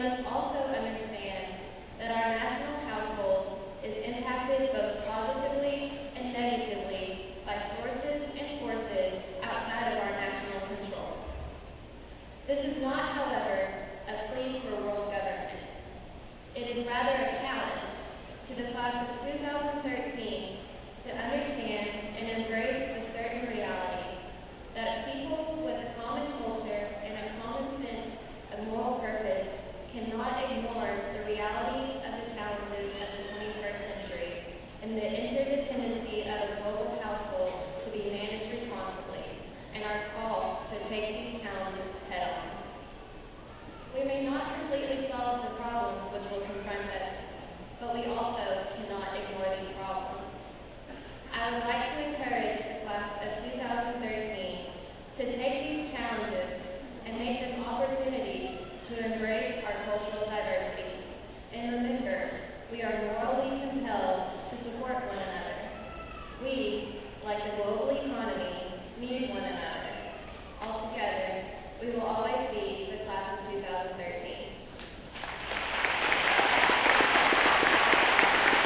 must also understand that our national household is impacted both positively and negatively by sources and forces outside of our national control. This is not, however, a plea for world government. It is rather a challenge to the class of 2013 to understand and embrace a certain reality that people with a common culture and a common sense of moral purpose cannot ignore the reality of the challenges of the 21st century and the interdependency of a global household to be managed responsibly, and are called to take these challenges head on. We may not completely solve the problems which will confront us, but we also cannot ignore these problems. I would like to encourage the class of 2013 to take these challenges and make them opportunities to embrace our cultural diversity. And remember, we are morally compelled to support one another. We, like the global